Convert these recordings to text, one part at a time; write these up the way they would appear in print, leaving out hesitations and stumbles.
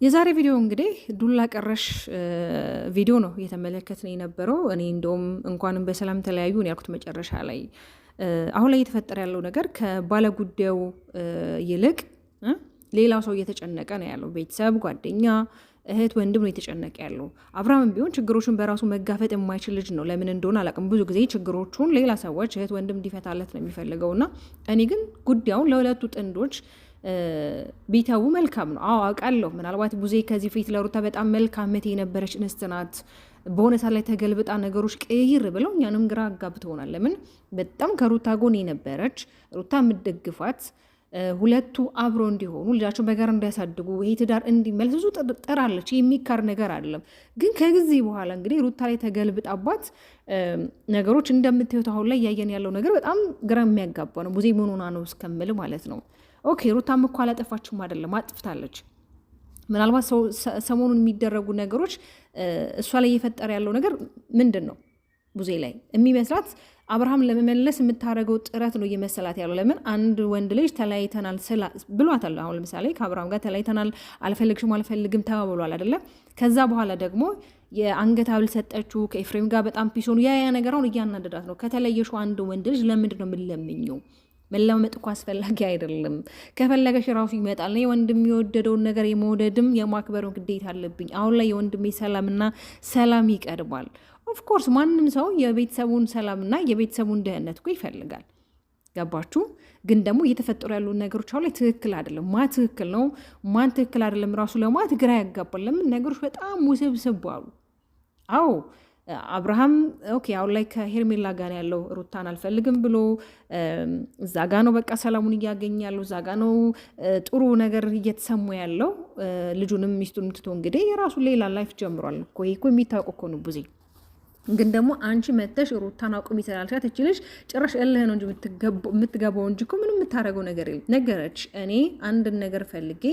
የዛሬ ቪዲዮ እንግዲህ ዱላ ቀረሽ ቪዲዮ ነው እየተመለከትን የነበረው። እኔ እንደውም እንኳንም በሰላም ተለያዩ ነው ያልኩት መጨረሻ ላይ። አሁን ላይ እየተፈጠረ ያለው ነገር ከባለጉዳዩ ይልቅ ሌላው ሰው እየተጨነቀ ነው ያለው። ቤተሰብ፣ ጓደኛ፣ እህት፣ ወንድም ነው የተጨነቀ ያለው። አብርሃምም ቢሆን ችግሮችን በራሱ መጋፈጥ የማይችል ልጅ ነው። ለምን እንደሆነ አላውቅም። ብዙ ጊዜ ችግሮቹን ሌላ ሰዎች እህት፣ ወንድም እንዲፈታለት ነው የሚፈልገው እና እኔ ግን ጉዳዩን ለሁለቱ ጥንዶች ቢተው መልካም ነው። አዎ አውቃለሁ። ምናልባት ቡዜ ከዚህ ፊት ለሩታ በጣም መልካም ምት የነበረች እንስት ናት። በሆነ ሰዓት ላይ ተገልብጣ ነገሮች ቅይር ብለው እኛንም ግራ አጋብተውናል። ለምን በጣም ከሩታ ጎን የነበረች ሩታ የምትደግፋት ሁለቱ አብሮ እንዲሆኑ ልጃቸውን በጋራ እንዲያሳድጉ ይሄ ትዳር እንዲመለስ ብዙ ጥራለች። የሚካር ነገር አይደለም። ግን ከጊዜ በኋላ እንግዲህ ሩታ ላይ ተገልብጣባት ነገሮች እንደምታዩት አሁን ላይ እያየን ያለው ነገር በጣም ግራ የሚያጋባ ነው። ቡዜ ምን ሆና ነው እስከምል ማለት ነው። ኦኬ ሩታም እኮ አላጠፋችም አይደለም፣ አጥፍታለች። ምናልባት ሰሞኑን የሚደረጉ ነገሮች እሷ ላይ እየፈጠረ ያለው ነገር ምንድን ነው? ቡዜ ላይ የሚመስላት አብርሃም ለመመለስ የምታደርገው ጥረት ነው እየመሰላት ያለው። ለምን አንድ ወንድ ልጅ ተለያይተናል ብሏታል። አሁን ለምሳሌ ከአብርሃም ጋር ተለያይተናል፣ አልፈልግሽም፣ አልፈልግም ተባብሏል አይደለም። ከዛ በኋላ ደግሞ የአንገት ሀብል ሰጠችው ከኤፍሬም ጋር በጣም ፒሶኑ ያ ነገር አሁን እያናደዳት ነው። ከተለየሽው አንድ ወንድ ልጅ ለምንድን ነው የምንለምኘው? መለማመጥ እኮ አስፈላጊ አይደለም። ከፈለገሽ ራሱ ይመጣል። የወንድም የወደደውን ነገር የመውደድም የማክበርም ግዴታ አለብኝ። አሁን ላይ የወንድሜ ሰላምና ሰላም ይቀድማል። ኦፍኮርስ ማንም ሰው የቤተሰቡን ሰላምና የቤተሰቡን ደህንነት እኮ ይፈልጋል። ገባችሁ? ግን ደግሞ እየተፈጠሩ ያሉ ነገሮች አሁን ላይ ትክክል አይደለም። ማ ትክክል ነው ማን ትክክል አይደለም ራሱ ለማት ግራ ያጋባል። ለምን ነገሮች በጣም ውስብስብ አሉ። አዎ አብርሃም ኦኬ አሁን ላይ ከሄርሜላ ጋር ያለው ሩታን አልፈልግም ብሎ እዛ ጋ ነው በቃ ሰላሙን እያገኘ ያለው፣ እዛ ጋ ነው ጥሩ ነገር እየተሰሙ ያለው። ልጁንም ሚስቱን ትቶ እንግዲህ የራሱ ሌላ ላይፍ ጀምሯል እኮ። ይሄ እኮ የሚታወቅ እኮ ነው ቡዜ። ግን ደግሞ አንቺ መተሽ ሩታን አቁሚ ትላለሻት። እቺ ልጅ ጭራሽ እልህ ነው እንጂ የምትገባው እንጂ እኮ ምንም የምታደርገው ነገር የለም። ነገረች። እኔ አንድን ነገር ፈልጌ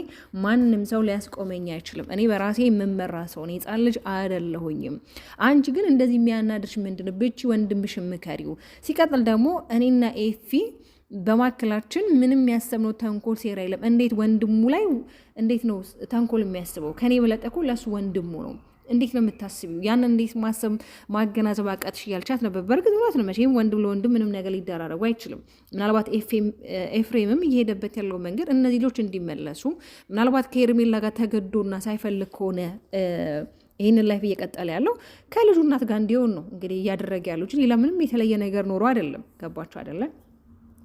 ማንም ሰው ሊያስቆመኝ አይችልም። እኔ በራሴ የምመራ ሰው እኔ ሕፃን ልጅ አይደለሁኝም። አንቺ ግን እንደዚህ የሚያናድርሽ ምንድን ነው? ብቻ ወንድምሽ ምከሪው። ሲቀጥል ደግሞ እኔና ኤፊ በማክላችን ምንም ያሰብነው ተንኮል ሴራ የለም። እንዴት ወንድሙ ላይ እንዴት ነው ተንኮል የሚያስበው? ከኔ በለጠ እኮ ለሱ ወንድሙ ነው። እንዴት ነው የምታስቢው? ያንን እንዴት ማሰብ ማገናዘብ አቃትሽ እያልቻት ነበር። በእርግጥ እውነት ነው። መቼም ወንድም ለወንድም ምንም ነገር ሊደራረጉ አይችልም። ምናልባት ኤፍሬምም እየሄደበት ያለው መንገድ እነዚህ ልጆች እንዲመለሱ ምናልባት ከሄርሜላ ጋር ተገዶና ሳይፈልግ ከሆነ ይህንን ላይፍ እየቀጠለ ያለው ከልጁ እናት ጋር እንዲሆን ነው እንግዲህ እያደረገ ያለው እንጂ ሌላ ምንም የተለየ ነገር ኖሮ አይደለም። ገባችሁ አይደለም?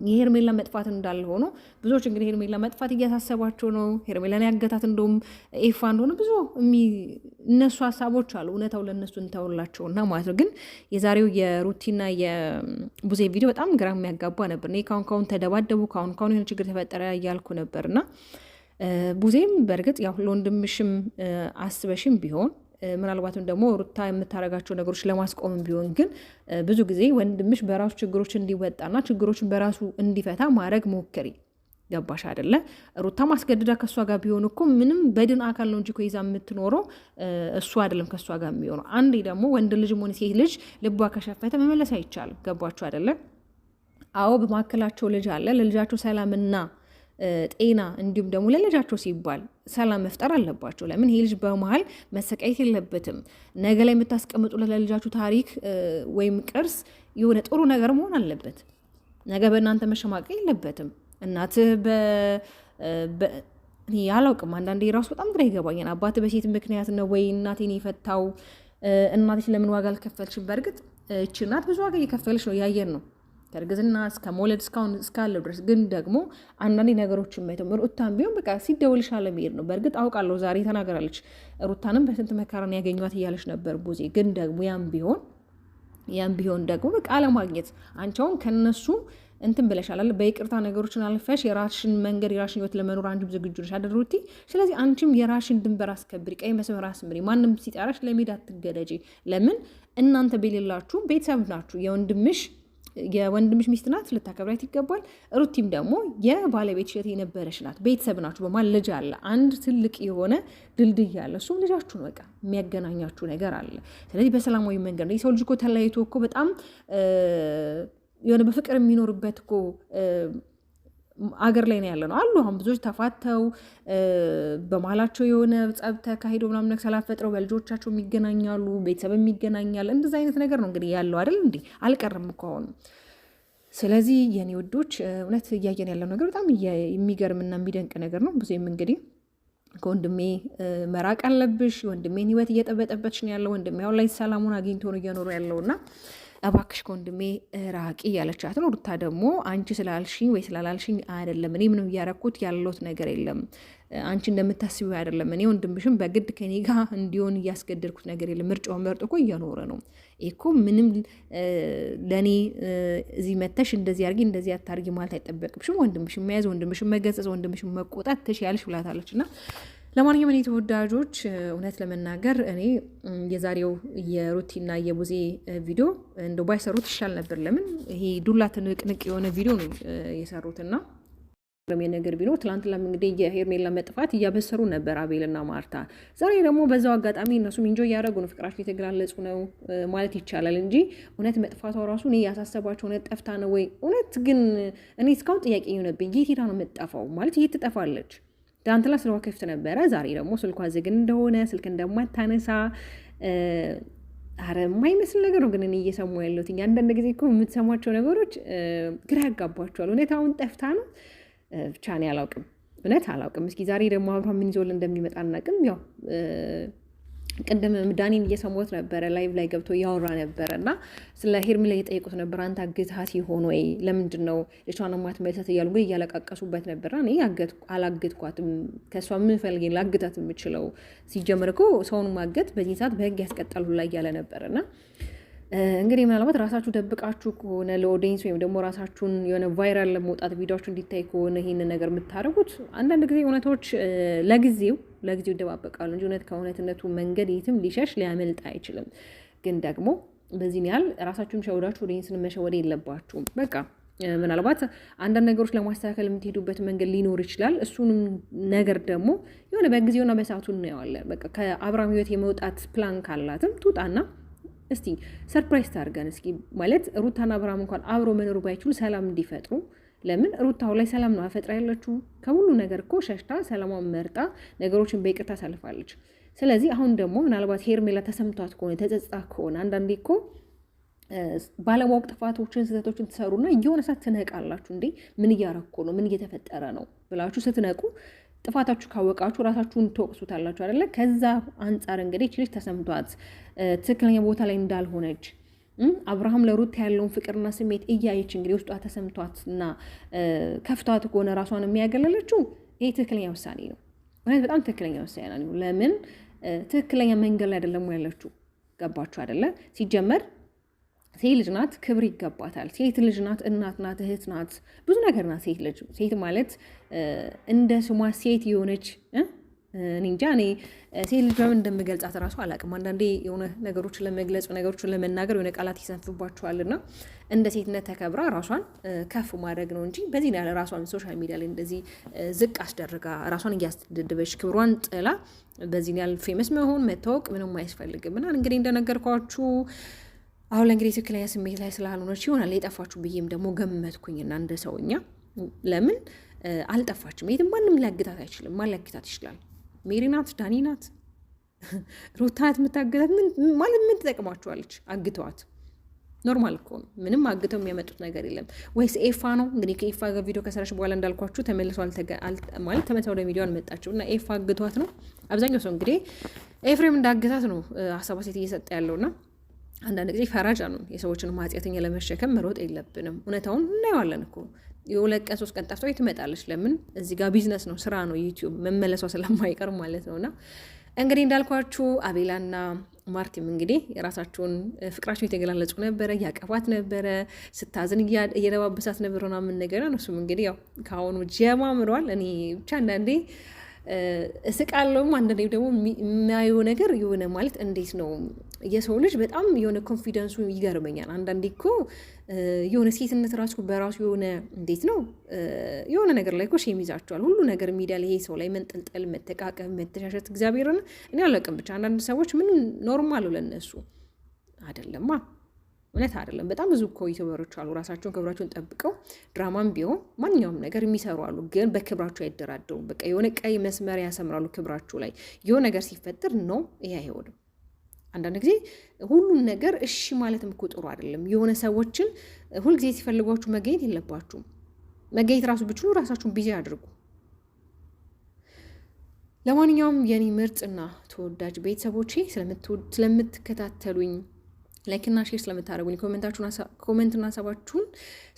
የሄርሜላ መጥፋት እንዳለ ሆኖ ብዙዎች እንግዲህ ሄርሜላ መጥፋት እያሳሰባቸው ነው። ሄርሜላን ያገታት እንደውም ኤፋ እንደሆነ ብዙ እነሱ ሀሳቦች አሉ። እውነታው ለእነሱ እንተውላቸውና ማለት ነው። ግን የዛሬው የሩቲና የቡዜ ቪዲዮ በጣም ግራ የሚያጋባ ነበር። እኔ ካሁን ተደባደቡ፣ ካሁን የሆነ ችግር ተፈጠረ እያልኩ ነበርና ቡዜም በእርግጥ ያው ለወንድምሽም አስበሽም ቢሆን ምናልባትም ደግሞ ሩታ የምታረጋቸው ነገሮች ለማስቆም ቢሆን ግን ብዙ ጊዜ ወንድምሽ በራሱ ችግሮች እንዲወጣና ችግሮችን በራሱ እንዲፈታ ማድረግ ሞክሪ። ገባሽ አይደለ? ሩታ ማስገድዳ ከእሷ ጋር ቢሆን እኮ ምንም በድን አካል ነው እንጂ ይዛ የምትኖረው እሱ አይደለም ከእሷ ጋር የሚሆነው። አንዴ ደግሞ ወንድ ልጅ ሆነ ሴት ልጅ ልቧ ከሸፈተ መመለስ አይቻልም። ገባችሁ አይደለ? አዎ በመካከላቸው ልጅ አለ። ለልጃቸው ሰላምና ጤና እንዲሁም ደግሞ ለልጃቸው ሲባል ሰላም መፍጠር አለባቸው። ለምን ይሄ ልጅ በመሀል መሰቃየት የለበትም። ነገ ላይ የምታስቀምጡለት ለልጃችሁ ታሪክ ወይም ቅርስ የሆነ ጥሩ ነገር መሆን አለበት። ነገ በእናንተ መሸማቀቅ የለበትም። እናትህ ያላውቅም አንዳንዴ ራሱ በጣም ግራ ይገባኛል። አባት በሴት ምክንያት ነው ወይ እናቴን የፈታው? እናቴ ለምን ዋጋ አልከፈልሽም? በእርግጥ እቺ እናት ብዙ ዋጋ እየከፈልሽ ነው፣ ያየን ነው ከእርግዝና እስከ መውለድ እስካሁን እስካለው ድረስ። ግን ደግሞ አንዳንዴ ነገሮችን ማየተው ሩታን ቢሆን በቃ ሲደውልሻል መሄድ ነው። በእርግጥ አውቃለሁ ዛሬ ተናገራለች። ሩታንም በስንት መከራን ያገኟት እያለች ነበር ቡዜ። ግን ደግሞ ያም ቢሆን ደግሞ በቃ አለማግኘት አንቻውን ከነሱ እንትን ብለሻል። በይቅርታ ነገሮችን አልፈሽ የራሽን መንገድ የራሽን ህይወት ለመኖር አንቺም ዝግጁ ነሽ አደሩቲ። ስለዚህ አንቺም የራሽን ድንበር አስከብሪ፣ ቀይ መስመር አስምሪ። ማንም ሲጠራሽ ለሜዳ አትገደጂ። ለምን እናንተ በሌላችሁ ቤተሰብ ናችሁ። የወንድምሽ ሚስት ናት፣ ልታከብራት ይገባል። ሩቲም ደግሞ የባለቤት እሸት የነበረች ናት። ቤተሰብ ናችሁ። በማን ልጅ አለ፣ አንድ ትልቅ የሆነ ድልድይ አለ። እሱም ልጃችሁ ነው። በቃ የሚያገናኛችሁ ነገር አለ። ስለዚህ በሰላማዊ መንገድ ነው። የሰው ልጅ እኮ ተለያይቶ እኮ በጣም የሆነ በፍቅር የሚኖርበት እኮ አገር ላይ ነው ያለ ነው አሉ። አሁን ብዙዎች ተፋተው በመሀላቸው የሆነ ጸብ ተካሂዶ ምናምን ነገር ሰላም ፈጥረው በልጆቻቸው የሚገናኛሉ፣ ቤተሰብ የሚገናኛል። እንደዚ አይነት ነገር ነው እንግዲህ ያለው አይደል እንዴ? አልቀርም እኮ አሁን። ስለዚህ የኔ ውዶች እውነት እያየን ያለው ነገር በጣም የሚገርምና የሚደንቅ ነገር ነው። ብዙም እንግዲህ ከወንድሜ መራቅ አለብሽ፣ ወንድሜን ህይወት እየጠበጠበች ነው ያለው፣ ወንድሜ አሁን ላይ ሰላሙን አግኝቶ ነው እየኖሩ ያለውና እባክሽ ከወንድሜ ራቂ እያለቻት ነው። ሩታ ደግሞ አንቺ ስላልሽኝ ወይ ስላላልሽኝ አይደለም፣ እኔ ምንም እያረኩት ያለሁት ነገር የለም፣ አንቺ እንደምታስቢው አይደለም፣ እኔ ወንድምሽም በግድ ከኔ ጋር እንዲሆን እያስገደድኩት ነገር የለም፣ ምርጫውን መርጦ እኮ እየኖረ ነው እኮ። ምንም ለእኔ እዚህ መተሽ እንደዚህ አርጊ እንደዚህ አታርጊ ማለት አይጠበቅብሽም። ወንድምሽን መያዝ፣ ወንድምሽን መገሰጽ፣ ወንድምሽን መቆጣት ትችያለሽ ብላታለች። እና ለማንኛውም እኔ ተወዳጆች እውነት ለመናገር እኔ የዛሬው የሩቲና የቡዜ ቪዲዮ እንደው ባይሰሩት ይሻል ነበር። ለምን ይሄ ዱላ ትንቅንቅ የሆነ ቪዲዮ ነው የሰሩትና ነገር ቢኖር ትላንትና እንግዲህ የሄርሜላ መጥፋት እያበሰሩ ነበር አቤልና ማርታ። ዛሬ ደግሞ በዛው አጋጣሚ እነሱም ኢንጆይ እያደረጉ ነው፣ ፍቅራቸው የተገላለጹ ነው ማለት ይቻላል እንጂ እውነት መጥፋቷ ራሱ እኔ ያሳሰባቸው እውነት ጠፍታ ነው ወይ? እውነት ግን እኔ እስካሁን ጥያቄ የሆነብኝ የት ሄዳ ነው የምትጠፋው? ማለት የት ትጠፋለች? ትናንትና ስልኳ ክፍት ነበረ፣ ዛሬ ደግሞ ስልኳ ዝግ እንደሆነ ስልክ እንደማታነሳ አረ የማይመስል ነገር ነው። ግን እኔ እየሰሙ ያለሁት አንዳንድ ጊዜ እኮ የምትሰሟቸው ነገሮች ግራ ያጋባቸዋል። እውነታውን ጠፍታ ነው ብቻ እኔ አላውቅም፣ እውነት አላውቅም። እስኪ ዛሬ ደግሞ አብርሃም ምን ይዞልን እንደሚመጣ አናውቅም። ያው ቅድም ዳኒን እየሰማሁት ነበረ፣ ላይቭ ላይ ገብቶ እያወራ ነበረ እና ስለ ሄርሜላ እየጠየቁት ነበር። አንተ አግትሃት ይሆን ወይ? ለምንድን ነው ልጇን ማትመለሳት እያሉ እንግዲህ እያለቃቀሱበት ነበርና እኔ አላግትኳትም፣ ከእሷ ምን ፈልጌ ላግታት የምችለው? ሲጀምር እኮ ሰውን ማገት በዚህ ሰዓት በህግ ያስቀጣል ሁላ እያለ ነበርና እንግዲህ ምናልባት ራሳችሁ ደብቃችሁ ከሆነ ለኦዲየንስ ወይም ደግሞ ራሳችሁን የሆነ ቫይራል ለመውጣት ቪዲዮችሁ እንዲታይ ከሆነ ይህንን ነገር የምታደርጉት አንዳንድ ጊዜ እውነቶች ለጊዜው ይደባበቃሉ እንጂ እውነት ከእውነትነቱ መንገድ የትም ሊሸሽ ሊያመልጥ አይችልም። ግን ደግሞ በዚህ ያህል ራሳችሁን ሸውዳችሁ ኦዲየንስን መሸወድ የለባችሁም። በቃ ምናልባት አንዳንድ ነገሮች ለማስተካከል የምትሄዱበት መንገድ ሊኖር ይችላል። እሱንም ነገር ደግሞ የሆነ በጊዜውና በሰዓቱ እናየዋለን። በቃ ከአብርሃም ህይወት የመውጣት ፕላን ካላትም ትውጣና እስቲ ሰርፕራይዝ ታርገን እስኪ ማለት ሩታና አብርሃም እንኳን አብሮ መኖር ባይችሉ ሰላም እንዲፈጥሩ። ለምን ሩታው ላይ ሰላም ነው አፈጥራ ያለችው። ከሁሉ ነገር እኮ ሸሽታ ሰላሟን መርጣ ነገሮችን በይቅርታ ታልፋለች። ስለዚህ አሁን ደግሞ ምናልባት ሄርሜላ ተሰምቷት ከሆነ ተጸጽታ ከሆነ አንዳንዴ እኮ ባለማወቅ ጥፋቶችን ስህተቶችን ትሰሩና እየሆነ ሰዓት ትነቃላችሁ። እንዴ ምን እያረኩ ነው? ምን እየተፈጠረ ነው ብላችሁ ስትነቁ ጥፋታችሁ ካወቃችሁ ራሳችሁን ትወቅሱታላችሁ አይደለ? ከዛ አንጻር እንግዲህ እቺ ልጅ ተሰምቷት ትክክለኛ ቦታ ላይ እንዳልሆነች አብርሃም ለሩት ያለውን ፍቅርና ስሜት እያየች እንግዲህ ውስጧ ተሰምቷት እና ከፍቷት ከሆነ ራሷን የሚያገለለችው ይሄ ትክክለኛ ውሳኔ ነው። እውነት በጣም ትክክለኛ ውሳኔ ነው። ለምን ትክክለኛ መንገድ ላይ አይደለም ያለችው። ገባችሁ አይደለ? ሲጀመር ሴት ልጅ ናት፣ ክብር ይገባታል። ሴት ልጅ ናት፣ እናት ናት፣ እህት ናት፣ ብዙ ነገር ናት ሴት ልጅ። ሴት ማለት እንደ ስሟ ሴት የሆነች እንጃ እኔ ሴት ልጅ በምን እንደምገልጻት እራሱ አላውቅም። አንዳንዴ የሆነ ነገሮችን ለመግለጽ ነገሮችን ለመናገር የሆነ ቃላት ይሰንፍባቸዋልና እንደ ሴትነት ተከብራ ራሷን ከፍ ማድረግ ነው እንጂ በዚህ ያለ ራሷን ሶሻል ሚዲያ ላይ እንደዚህ ዝቅ አስደርጋ ራሷን እያስደደበች ክብሯን ጥላ በዚህ ያህል ፌመስ መሆን መታወቅ ምንም አያስፈልግም። እና እንግዲህ እንደነገርኳችሁ አሁን ለእንግዲህ ትክክለኛ ስሜት ላይ ስላልሆነች ይሆናል የጠፋችሁ ብዬም ደግሞ ገመትኩኝና እንደ ሰውኛ ለምን አልጠፋችም? የትም ማንም ሊያግታት አይችልም። ማን ሊያግታት ይችላል? ሜሪ ናት? ዳኒ ናት? ሩታ ናት የምታግታት? ማለት ምን ትጠቅማችኋለች? አግተዋት ኖርማል እኮ ነው። ምንም አግተው የሚያመጡት ነገር የለም። ወይስ ኤፋ ነው እንግዲህ ከኤፋ ጋር ቪዲዮ ከሰራች በኋላ እንዳልኳችሁ ተመልሷል ማለት ተመልሳ ወደ ሚዲያው አልመጣችው እና ኤፋ አግቷት ነው። አብዛኛው ሰው እንግዲህ ኤፍሬም እንዳግታት ነው ሀሳባ ሴት እየሰጠ ያለውና አንዳንድ ጊዜ ፈራጅ ነው። የሰዎችን ማጽያተኛ ለመሸከም መሮጥ የለብንም። እውነታውን እናየዋለን እኮ የሁለት ቀን 3 ቀን ጠፍታ ትመጣለች። ለምን እዚህ ጋር ቢዝነስ ነው፣ ስራ ነው፣ ዩቲዩብ መመለሷ ስለማይቀር ማለት ነውና እንግዲህ እንዳልኳችሁ አቤላና ማርቲም እንግዲህ የራሳቸውን ፍቅራቸውን የተገላለጹ ነበረ። እያቀፏት ነበረ፣ ስታዝን እየደባበሳት ነበር ሆና ምን ነገር ነው። እሱም እንግዲህ ያው ከአሁኑ ጀማምሯል። እኔ ብቻ አንዳንዴ እስቃለሁም አንዳንዴ ደግሞ የሚያየው ነገር የሆነ ማለት እንዴት ነው የሰው ልጅ በጣም የሆነ ኮንፊደንሱ ይገርመኛል። አንዳንዴ እኮ የሆነ ሴትነት ራሱ በራሱ የሆነ እንዴት ነው የሆነ ነገር ላይ እኮ ሼም ይዛቸዋል። ሁሉ ነገር ሚዲያ ላይ ይሄ ሰው ላይ መንጠልጠል፣ መተቃቀፍ፣ መተሻሸት እግዚአብሔርን እኔ አላውቅም። ብቻ አንዳንድ ሰዎች ምን ኖርማል ለነሱ አይደለማ። እውነት አይደለም። በጣም ብዙ እኮ ዩቲዩበሮች አሉ ራሳቸውን ክብራቸውን ጠብቀው ድራማም ቢሆን ማንኛውም ነገር የሚሰሩ አሉ፣ ግን በክብራቸው አይደራደሩም። በቃ የሆነ ቀይ መስመር ያሰምራሉ ክብራቸው ላይ። የሆነ ነገር ሲፈጠር ነው ይሄ አይሆንም። አንዳንድ ጊዜ ሁሉን ነገር እሺ ማለትም እኮ ጥሩ አይደለም። የሆነ ሰዎችን ሁልጊዜ ሲፈልጓችሁ መገኘት የለባችሁም። መገኘት ራሱ ብችሉ ራሳችሁን ቢዚ አድርጉ። ለማንኛውም የኔ ምርጥና ተወዳጅ ቤተሰቦቼ ስለምትከታተሉኝ ላይክና ሼር ስለምታደርጉኝ ኮሜንትና ሀሳባችሁን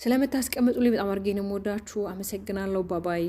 ስለምታስቀምጡልኝ በጣም አድርጌ ነው የምወዳችሁ። አመሰግናለሁ። ባባይ